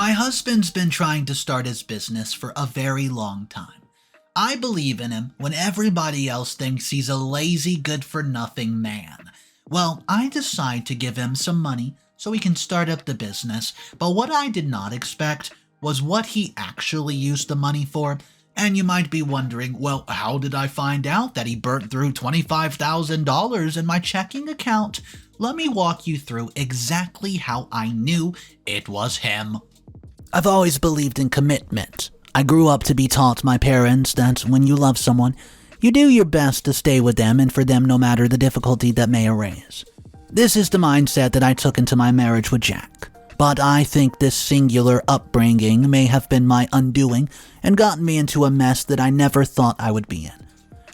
My husband's been trying to start his business for a very long time. I believe in him when everybody else thinks he's a lazy, good-for-nothing man. Well, I decide to give him some money so he can start up the business, but what I did not expect was what he actually used the money for. And you might be wondering, well, how did I find out that he burnt through $25,000 in my checking account? Let me walk you through exactly how I knew it was him. I've always believed in commitment. I grew up to be taught my parents that when you love someone, you do your best to stay with them and for them no matter the difficulty that may arise. This is the mindset that I took into my marriage with Jack. But I think this singular upbringing may have been my undoing and gotten me into a mess that I never thought I would be in.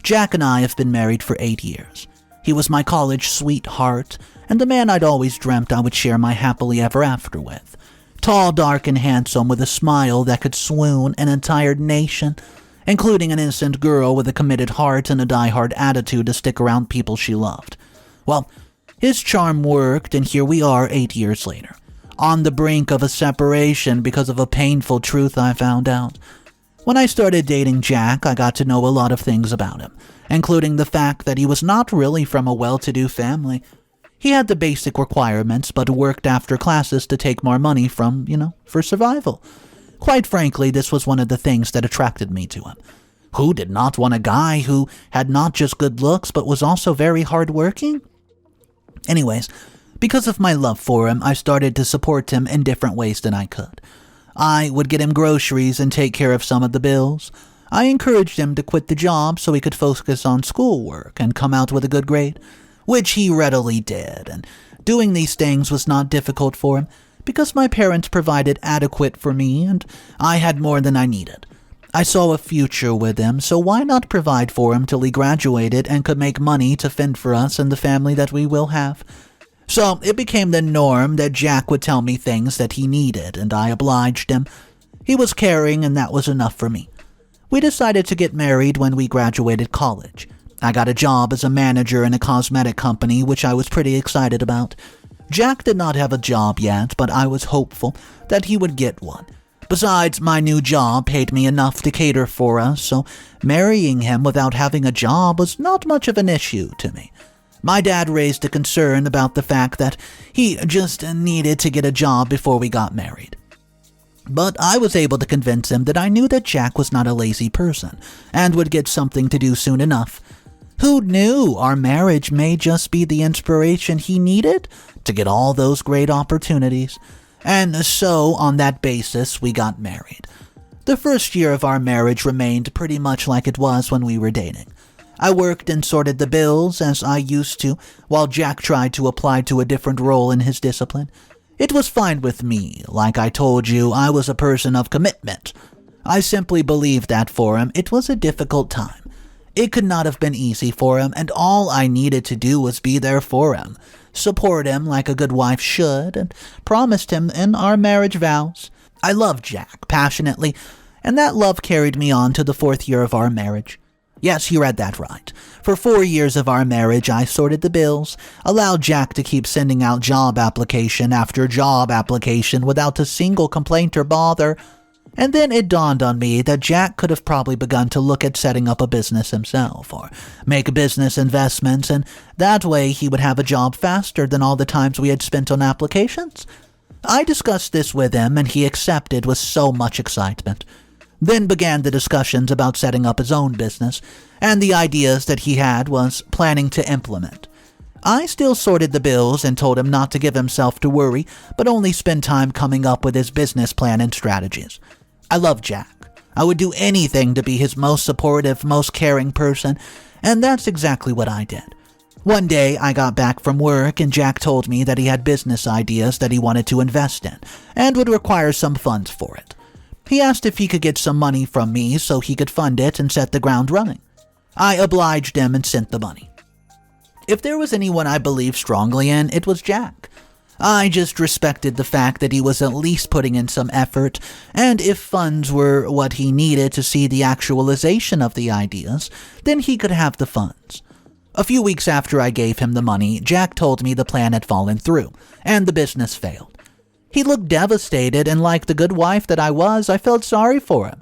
Jack and I have been married for 8 years. He was my college sweetheart and the man I'd always dreamt I would share my happily ever after with. Tall, dark, and handsome with a smile that could swoon an entire nation, including an innocent girl with a committed heart and a die-hard attitude to stick around people she loved. Well, his charm worked, and here we are 8 years later, on the brink of a separation because of a painful truth I found out. When I started dating Jack, I got to know a lot of things about him, including the fact that he was not really from a well-to-do family. He had the basic requirements, but worked after classes to take more money from, for survival. Quite frankly, this was one of the things that attracted me to him. Who did not want a guy who had not just good looks, but was also very hardworking? Anyways, because of my love for him, I started to support him in different ways than I could. I would get him groceries and take care of some of the bills. I encouraged him to quit the job so he could focus on schoolwork and come out with a good grade, which he readily did, and doing these things was not difficult for him because my parents provided adequate for me and I had more than I needed. I saw a future with him, so why not provide for him till he graduated and could make money to fend for us and the family that we will have? So it became the norm that Jack would tell me things that he needed, and I obliged him. He was caring, and that was enough for me. We decided to get married when we graduated college. I got a job as a manager in a cosmetic company, which I was pretty excited about. Jack did not have a job yet, but I was hopeful that he would get one. Besides, my new job paid me enough to cater for us, so marrying him without having a job was not much of an issue to me. My dad raised a concern about the fact that he just needed to get a job before we got married. But I was able to convince him that I knew that Jack was not a lazy person and would get something to do soon enough. Who knew our marriage may just be the inspiration he needed to get all those great opportunities? And so, on that basis, we got married. The first year of our marriage remained pretty much like it was when we were dating. I worked and sorted the bills as I used to, while Jack tried to apply to a different role in his discipline. It was fine with me. Like I told you, I was a person of commitment. I simply believed that for him, it was a difficult time. It could not have been easy for him, and all I needed to do was be there for him, support him like a good wife should, and promised him in our marriage vows. I loved Jack passionately, and that love carried me on to the 4th year of our marriage. Yes, you read that right. For 4 years of our marriage, I sorted the bills, allowed Jack to keep sending out job application after job application without a single complaint or bother. And then it dawned on me that Jack could have probably begun to look at setting up a business himself or make business investments, and that way he would have a job faster than all the times we had spent on applications. I discussed this with him, and he accepted with so much excitement. Then began the discussions about setting up his own business, and the ideas that he was planning to implement. I still sorted the bills and told him not to give himself to worry, but only spend time coming up with his business plan and strategies. I love Jack. I would do anything to be his most supportive, most caring person, and that's exactly what I did. One day, I got back from work, and Jack told me that he had business ideas that he wanted to invest in, and would require some funds for it. He asked if he could get some money from me so he could fund it and set the ground running. I obliged him and sent the money. If there was anyone I believed strongly in, it was Jack. I just respected the fact that he was at least putting in some effort, and if funds were what he needed to see the actualization of the ideas, then he could have the funds. A few weeks after I gave him the money, Jack told me the plan had fallen through, and the business failed. He looked devastated, and like the good wife that I was, I felt sorry for him.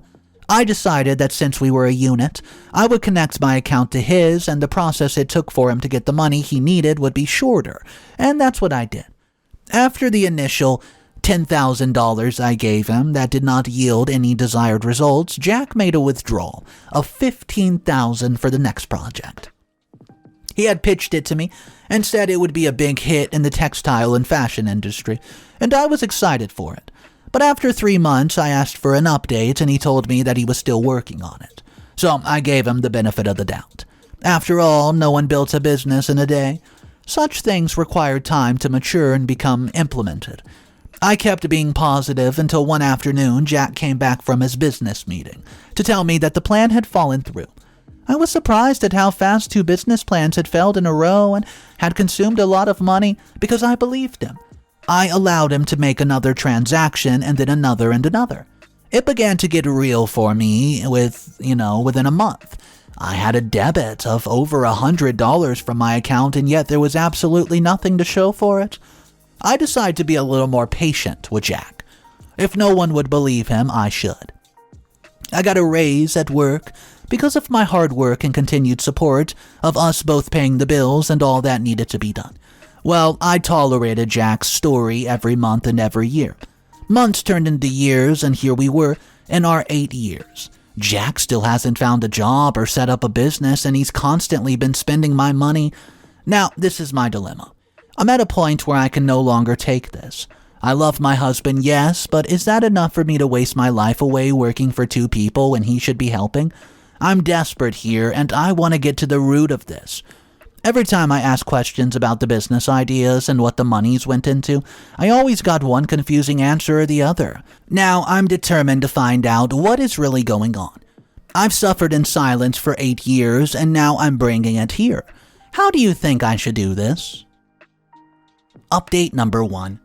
I decided that since we were a unit, I would connect my account to his, and the process it took for him to get the money he needed would be shorter, and that's what I did. After the initial $10,000 I gave him that did not yield any desired results, Jack made a withdrawal of $15,000 for the next project. He had pitched it to me and said it would be a big hit in the textile and fashion industry, and I was excited for it. But after 3 months, I asked for an update, and he told me that he was still working on it. So I gave him the benefit of the doubt. After all, no one built a business in a day. Such things required time to mature and become implemented. I kept being positive until one afternoon Jack came back from his business meeting to tell me that the plan had fallen through. I was surprised at how fast 2 business plans had failed in a row and had consumed a lot of money because I believed him. I allowed him to make another transaction and then another and another. It began to get real for me within a month. I had a debit of over $100 from my account, and yet there was absolutely nothing to show for it. I decided to be a little more patient with Jack. If no one would believe him, I should. I got a raise at work because of my hard work and continued support of us both paying the bills and all that needed to be done. Well, I tolerated Jack's story every month and every year. Months turned into years, and here we were in our 8 years. Jack still hasn't found a job or set up a business, and he's constantly been spending my money. Now, this is my dilemma. I'm at a point where I can no longer take this. I love my husband, yes, but is that enough for me to waste my life away working for 2 people when he should be helping? I'm desperate here, and I want to get to the root of this. Every time I ask questions about the business ideas and what the monies went into, I always got one confusing answer or the other. Now, I'm determined to find out what is really going on. I've suffered in silence for 8 years, and now I'm bringing it here. How do you think I should do this? Update number 1.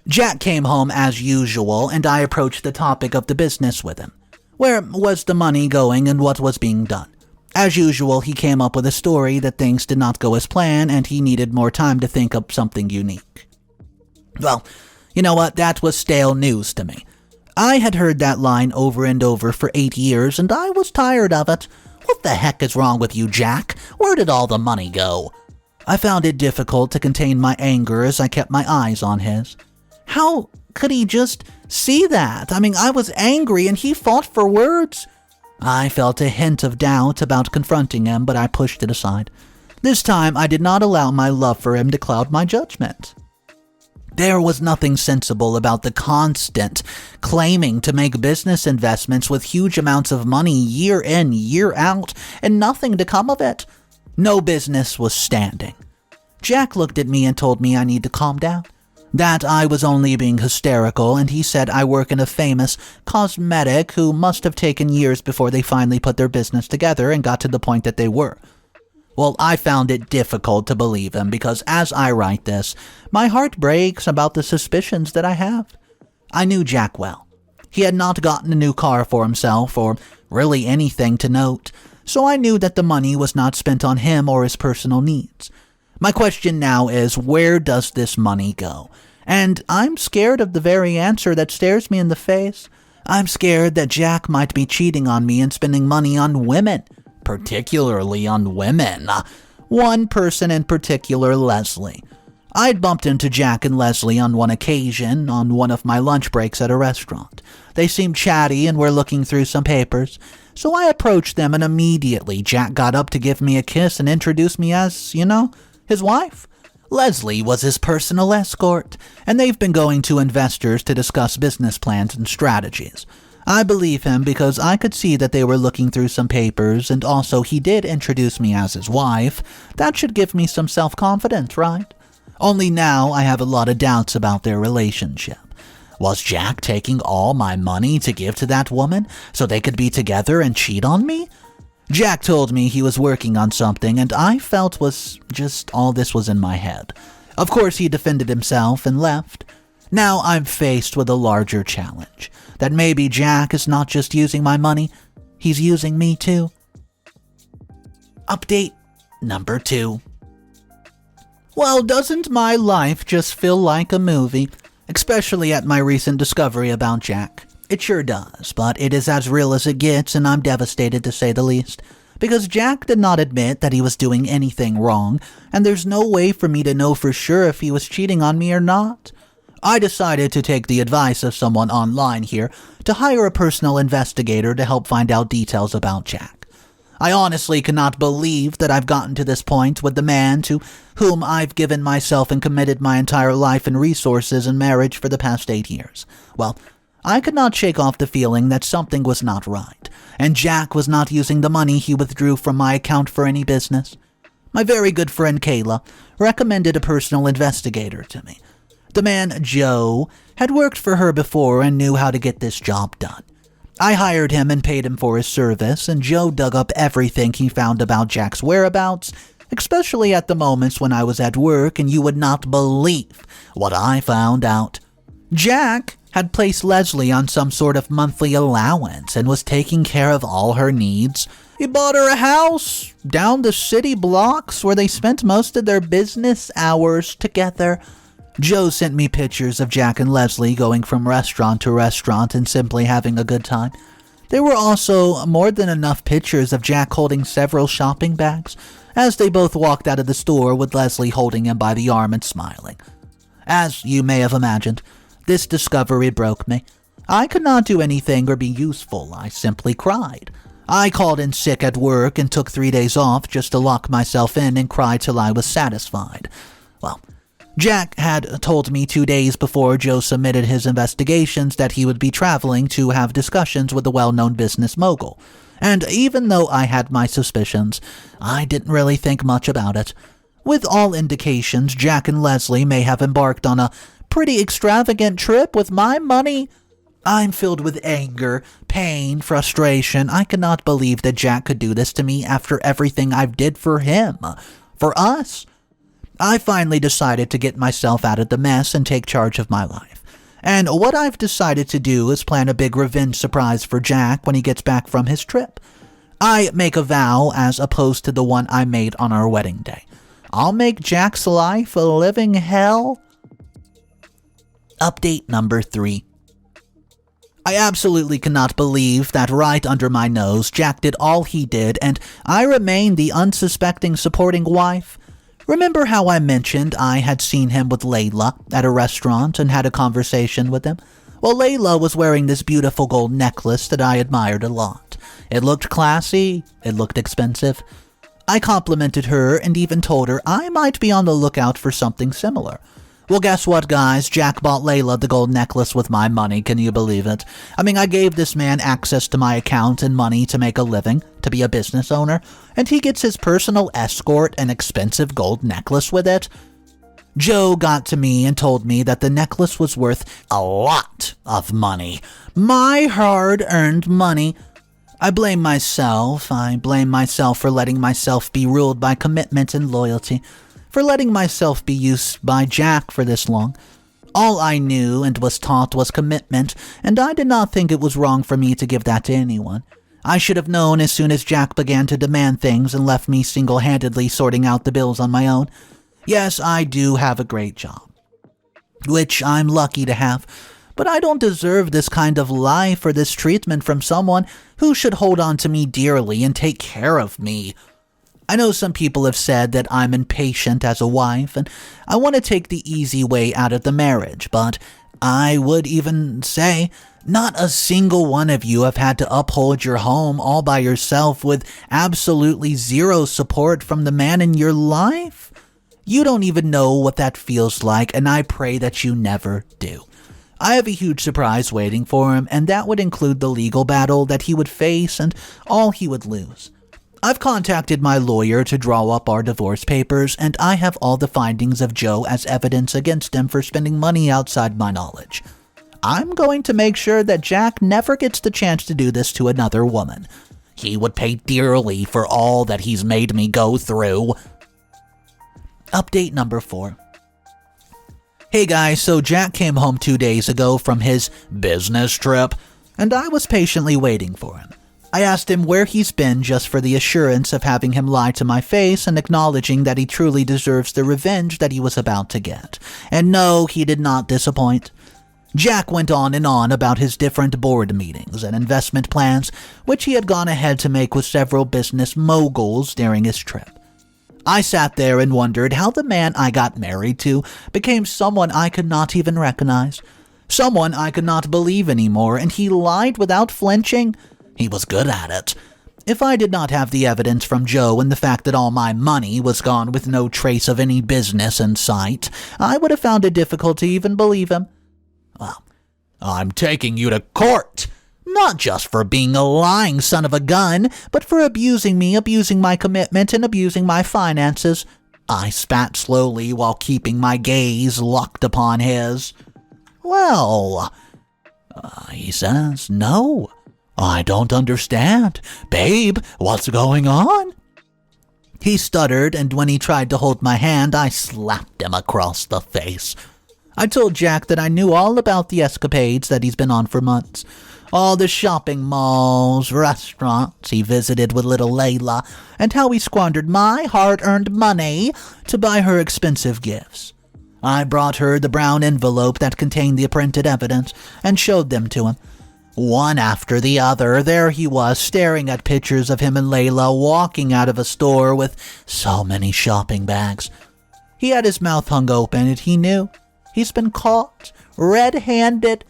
Jack came home as usual, and I approached the topic of the business with him. Where was the money going and what was being done? As usual, he came up with a story that things did not go as planned and he needed more time to think up something unique. Well, you know what? That was stale news to me. I had heard that line over and over for 8 years, and I was tired of it. What the heck is wrong with you, Jack? Where did all the money go? I found it difficult to contain my anger as I kept my eyes on his. How could he just see that? I was angry and he fought for words. I felt a hint of doubt about confronting him, but I pushed it aside. This time, I did not allow my love for him to cloud my judgment. There was nothing sensible about the constant claiming to make business investments with huge amounts of money year in, year out, and nothing to come of it. No business was standing. Jack looked at me and told me I need to calm down. That I was only being hysterical, and he said I work in a famous cosmetic who must have taken years before they finally put their business together and got to the point that they were. Well, I found it difficult to believe him because as I write this, my heart breaks about the suspicions that I have. I knew Jack well. He had not gotten a new car for himself or really anything to note, so I knew that the money was not spent on him or his personal needs. My question now is, where does this money go? And I'm scared of the very answer that stares me in the face. I'm scared that Jack might be cheating on me and spending money on women, particularly on women. One person in particular, Leslie. I'd bumped into Jack and Leslie on one occasion on one of my lunch breaks at a restaurant. They seemed chatty and were looking through some papers, so I approached them and immediately Jack got up to give me a kiss and introduce me as, his wife. Leslie was his personal escort, and they've been going to investors to discuss business plans and strategies. I believe him because I could see that they were looking through some papers, and also he did introduce me as his wife. That should give me some self-confidence, right? Only now I have a lot of doubts about their relationship. Was Jack taking all my money to give to that woman so they could be together and cheat on me? Jack told me he was working on something, and I felt was just all this was in my head. Of course, he defended himself and left. Now I'm faced with a larger challenge, that maybe Jack is not just using my money, he's using me too. Update number 2. Well, doesn't my life just feel like a movie? especially at my recent discovery about Jack. It sure does, but it is as real as it gets, and I'm devastated to say the least. Because Jack did not admit that he was doing anything wrong, and there's no way for me to know for sure if he was cheating on me or not. I decided to take the advice of someone online here to hire a personal investigator to help find out details about Jack. I honestly cannot believe that I've gotten to this point with the man to whom I've given myself and committed my entire life and resources in marriage for the past 8 years. Well, I could not shake off the feeling that something was not right, and Jack was not using the money he withdrew from my account for any business. My very good friend Kayla recommended a personal investigator to me. The man, Joe, had worked for her before and knew how to get this job done. I hired him and paid him for his service, and Joe dug up everything he found about Jack's whereabouts, especially at the moments when I was at work, and you would not believe what I found out. Jack had placed Leslie on some sort of monthly allowance and was taking care of all her needs. He bought her a house down the city blocks where they spent most of their business hours together. Joe sent me pictures of Jack and Leslie going from restaurant to restaurant and simply having a good time. There were also more than enough pictures of Jack holding several shopping bags as they both walked out of the store with Leslie holding him by the arm and smiling. As you may have imagined, this discovery broke me. I could not do anything or be useful. I simply cried. I called in sick at work and took 3 days off just to lock myself in and cry till I was satisfied. Well, Jack had told me 2 days before Joe submitted his investigations that he would be traveling to have discussions with a well-known business mogul. And even though I had my suspicions, I didn't really think much about it. With all indications, Jack and Leslie may have embarked on a pretty extravagant trip with my money. I'm filled with anger, pain, frustration. I cannot believe that Jack could do this to me after everything I've did for him, for us. I finally decided to get myself out of the mess and take charge of my life. And what I've decided to do is plan a big revenge surprise for Jack when he gets back from his trip. I make a vow as opposed to the one I made on our wedding day. I'll make Jack's life a living hell. Update number 3. I absolutely cannot believe that right under my nose Jack did all he did and I remained the unsuspecting supporting wife. Remember how I mentioned I had seen him with Layla at a restaurant and had a conversation with him? Well, Layla was wearing this beautiful gold necklace that I admired a lot. It looked classy, it looked expensive. I complimented her and even told her I might be on the lookout for something similar. Well, guess what, guys? Jack bought Layla the gold necklace with my money. Can you believe it? I mean, I gave this man access to my account and money to make a living, to be a business owner, and he gets his personal escort an expensive gold necklace with it. Joe got to me and told me that the necklace was worth a lot of money. My hard-earned money. I blame myself. I blame myself for letting myself be ruled by commitment and loyalty, for letting myself be used by Jack for this long. All I knew and was taught was commitment, and I did not think it was wrong for me to give that to anyone. I should have known as soon as Jack began to demand things and left me single-handedly sorting out the bills on my own. Yes, I do have a great job, which I'm lucky to have, but I don't deserve this kind of life or this treatment from someone who should hold on to me dearly and take care of me. I know some people have said that I'm impatient as a wife, and I want to take the easy way out of the marriage, but I would even say not a single one of you have had to uphold your home all by yourself with absolutely zero support from the man in your life. You don't even know what that feels like, and I pray that you never do. I have a huge surprise waiting for him, and that would include the legal battle that he would face and all he would lose. I've contacted my lawyer to draw up our divorce papers, and I have all the findings of Joe as evidence against him for spending money outside my knowledge. I'm going to make sure that Jack never gets the chance to do this to another woman. He would pay dearly for all that he's made me go through. Update number 4. Hey guys, so Jack came home 2 days ago from his business trip, and I was patiently waiting for him. I asked him where he's been just for the assurance of having him lie to my face and acknowledging that he truly deserves the revenge that he was about to get. And no, he did not disappoint. Jack went on and on about his different board meetings and investment plans, which he had gone ahead to make with several business moguls during his trip. I sat there and wondered how the man I got married to became someone I could not even recognize, someone I could not believe anymore, and he lied without flinching. He was good at it. If I did not have the evidence from Joe and the fact that all my money was gone with no trace of any business in sight, I would have found it difficult to even believe him. Well, I'm taking you to court, not just for being a lying son of a gun, but for abusing me, abusing my commitment, and abusing my finances. I spat slowly while keeping my gaze locked upon his. Well, he says, no, I don't understand. Babe, what's going on? He stuttered, and when he tried to hold my hand, I slapped him across the face. I told Jack that I knew all about the escapades that he's been on for months. All the shopping malls, restaurants he visited with little Layla, and how he squandered my hard-earned money to buy her expensive gifts. I brought her the brown envelope that contained the printed evidence and showed them to him. One after the other, there he was, staring at pictures of him and Layla walking out of a store with so many shopping bags. He had his mouth hung open, and he knew. He's been caught, red-handed.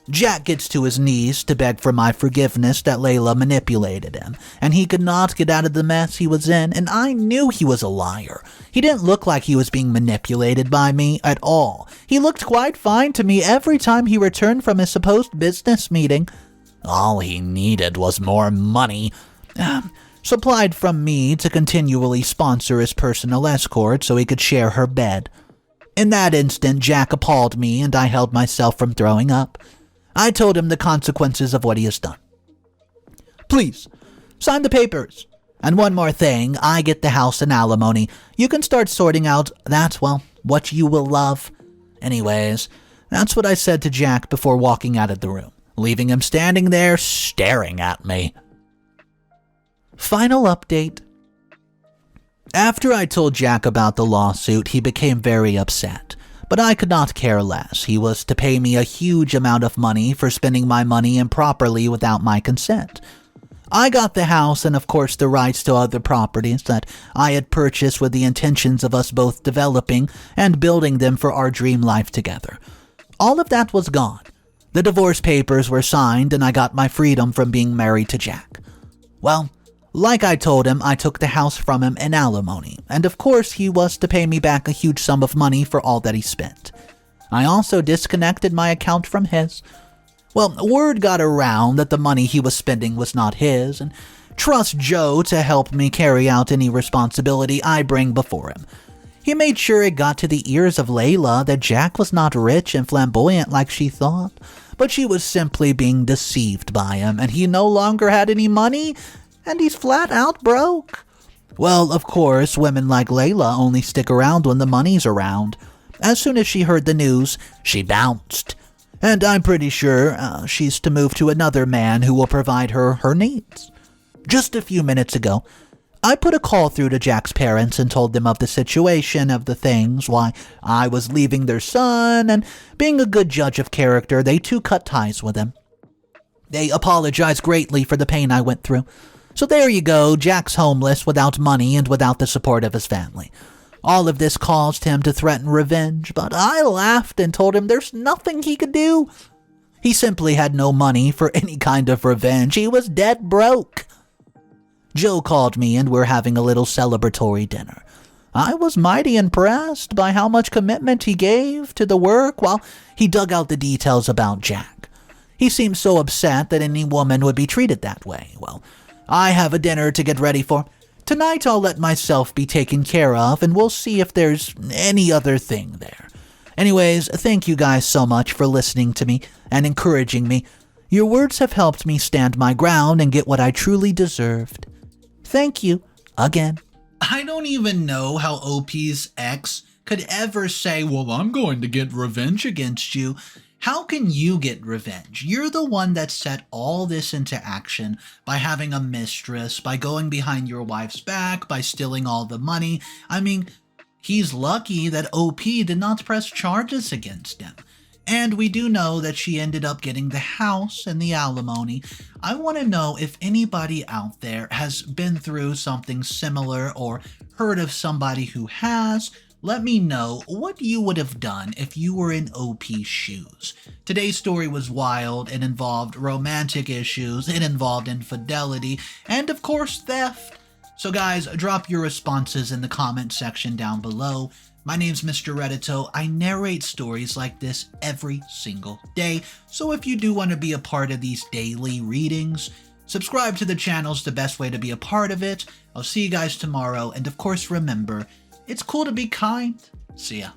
Jack gets to his knees to beg for my forgiveness that Layla manipulated him, and he could not get out of the mess he was in, and I knew he was a liar. He didn't look like he was being manipulated by me at all. He looked quite fine to me every time he returned from his supposed business meeting. All he needed was more money, supplied from me to continually sponsor his personal escort so he could share her bed. In that instant, Jack appalled me, and I held myself from throwing up. I told him the consequences of what he has done. Please, sign the papers. And one more thing, I get the house and alimony. You can start sorting out that, well, what you will love. Anyways, that's what I said to Jack before walking out of the room, leaving him standing there staring at me. Final update. After I told Jack about the lawsuit, he became very upset. But I could not care less. He was to pay me a huge amount of money for spending my money improperly without my consent. I got the house and of course the rights to other properties that I had purchased with the intentions of us both developing and building them for our dream life together. All of that was gone. The divorce papers were signed and I got my freedom from being married to Jack. Well, like I told him, I took the house from him in alimony, and of course he was to pay me back a huge sum of money for all that he spent. I also disconnected my account from his. Well, word got around that the money he was spending was not his, and trust Joe to help me carry out any responsibility I bring before him. He made sure it got to the ears of Layla that Jack was not rich and flamboyant like she thought, but she was simply being deceived by him, and he no longer had any money, and he's flat out broke. Well, of course, women like Layla only stick around when the money's around. As soon as she heard the news, she bounced. And I'm pretty sure she's to move to another man who will provide her needs. Just a few minutes ago, I put a call through to Jack's parents and told them of the situation of the things, why I was leaving their son, and being a good judge of character, they too cut ties with him. They apologized greatly for the pain I went through. So there you go, Jack's homeless, without money, and without the support of his family. All of this caused him to threaten revenge, but I laughed and told him there's nothing he could do. He simply had no money for any kind of revenge. He was dead broke. Joe called me and we're having a little celebratory dinner. I was mighty impressed by how much commitment he gave to the work while he dug out the details about Jack. He seemed so upset that any woman would be treated that way. Well, I have a dinner to get ready for. Tonight I'll let myself be taken care of, and we'll see if there's any other thing there. Anyways, thank you guys so much for listening to me and encouraging me. Your words have helped me stand my ground and get what I truly deserved. Thank you, again. I don't even know how OP's ex could ever say, well, I'm going to get revenge against you. How can you get revenge? You're the one that set all this into action by having a mistress, by going behind your wife's back, by stealing all the money. I mean, he's lucky that OP did not press charges against him. And we do know that she ended up getting the house and the alimony. I want to know if anybody out there has been through something similar or heard of somebody who has. Let me know what you would have done if you were in OP's shoes. Today's story was wild. It involved romantic issues, it involved infidelity, and of course theft. So guys, drop your responses in the comment section down below. My name's Mr. Reddito. I narrate stories like this every single day, so if you do want to be a part of these daily readings, subscribe to the channel's the best way to be a part of it. I'll see you guys tomorrow, and of course remember, it's cool to be kind. See ya.